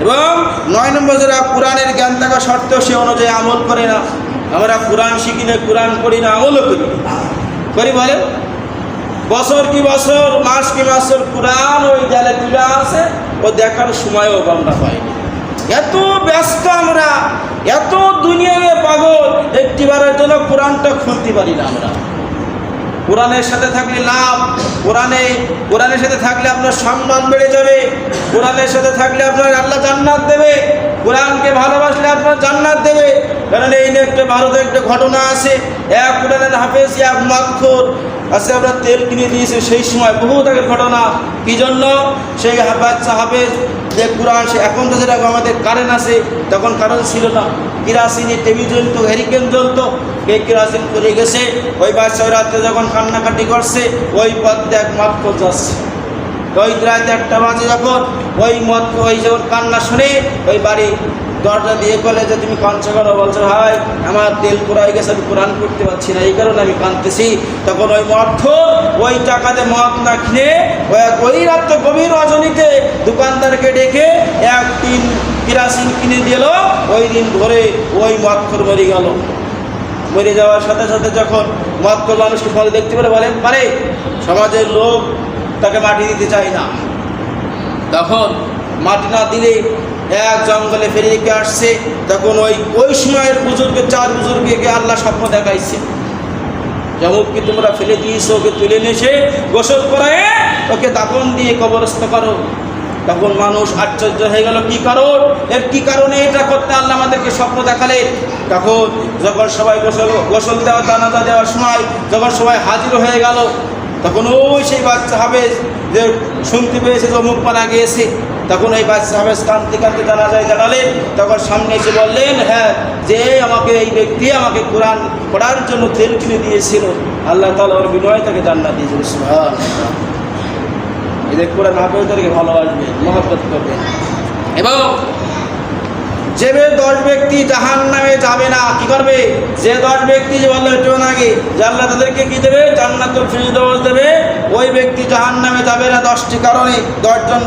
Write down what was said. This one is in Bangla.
এবং 9 নম্বর যারা কোরআনের জ্ঞান থাকা সত্ত্বেও সে অনুযায়ী আমল করে না। আমরা কোরআন শিখি না, কোরআন করি না, আমলও করি বলেন। বছর কি বছর, মাস কি মাসের কোরআন ওই জালে তুলে আছে, ও দেখার সময়ও আমরা পাইনি। এত ব্যস্ত আমরা, এত দুনিয়ায় পাগল, একটিবারের জন্য কোরআনটা খুলতে পারি না আমরা। কোরআনের সাথে থাকলে লাভ, কোরআনের সাথে থাকলে আপনার সম্মান বেড়ে যাবে, কোরআনের সাথে থাকলে আপনার আল্লাহ জান্নাত দেবে, কোরআনকে ভালোবাসলে আপনার জান্নাত দেবে। কারণ এই নিয়ে একটা ভারতে একটা ঘটনা আছে, এক কোরআনের হাফেজ এক মাতখোর আছে, আমরা তেল কিনে দিয়েছি সেই সময় বহুত আগের ঘটনা। কি জন্য? সেই বাচ্চা হাফেজ যে কোরআন, সে এখন তো যেরকম আমাদের কারেন্ট আছে, তখন কারেন্ট ছিল না, কিরাসিনে টেবিল জ্বলত, হ্যারিকেন জ্বলত, কে কিরাসিন করে গেছে। ওই বাচ্চা ওই রাত্রে যখন কান্নাকাটি করছে, ওই পথে এক মাতখোর যাচ্ছে। ওই রাত 1টা বাজে যখন ওই যখন কান্না শুনে ওই বাড়ি দরজা দিয়ে বলে যে তুমি কাঁদছো কেন? বলছো ভাই আমার তেল পুরাই গেছে, আমি কোরআন করতে পারছি না, এই কারণে আমি কাঁদতেছি। তখন ওই মদখোর ওই টাকাতে মদ না কিনে ওই রাত্রে গভীর রজনীতে দোকানদারকে ডেকে 1 টিন কিরাসিন কিনে দিল। ওই দিন ধরে ওই মদখোর মরে গেল। মরে যাওয়ার সাথে সাথে যখন মদখোর মানুষকে ফল দেখতে পারে সমাজের লোক তাকে মাটি দিতে চায় না। তখন মাটি না দিলে এক জঙ্গলে ফেলে রেখে আসছে। তখন ওই সময়ের বুজুর্গে 4 বুজুর্গকে আল্লাহ স্বপ্ন দেখাইছে, যেমন কি তোমরা ফেলে দিয়েছো, ওকে তুলে নিয়ে গোসল করায় ওকে দাফন দিয়ে কবরস্থ করো। তখন মানুষ আশ্চর্য হয়ে গেল, কি কারণ, এর কি কারণে এটা করতে আল্লাহ আমাদেরকে স্বপ্ন দেখালেন? তখন যখন সবাই গোসল দেওয়া জানাজা দেওয়ার সময় যখন সবাই হাজির হয়ে গেল, তখন ওই সেই বাচ্চা হাফেজ যে শুনতে পেয়েছে যে অমুক মারা গিয়েছে, তখন ওই বাচ্চা হাফেজ কাঁদতে কাঁদতে জানালেন। তখন সামনে এসে বললেন, হ্যাঁ, যে এই ব্যক্তি আমাকে কোরআন পড়ার জন্য তেল কিনে দিয়েছিল, আল্লাহ তাআলা ওর বিনয় তাকে জান্নাত দিয়েছিল। সুবহানাল্লাহ। এদের কোরআন হাফেজদেরকে ভালোবাসবে, মহব্বত করবে। এবং যে 10 ব্যক্তি জাহান্নামে যাবে না, কি করবে? যে 10 ব্যক্তি যে বললো একটু আগে যে আল্লাহ তাদেরকে কি দেবে? জান্নাতুল ফিরদৌস দেবে। ওই ব্যক্তি জাহান্নামে যাবে না 10টি কারণে। 10 জন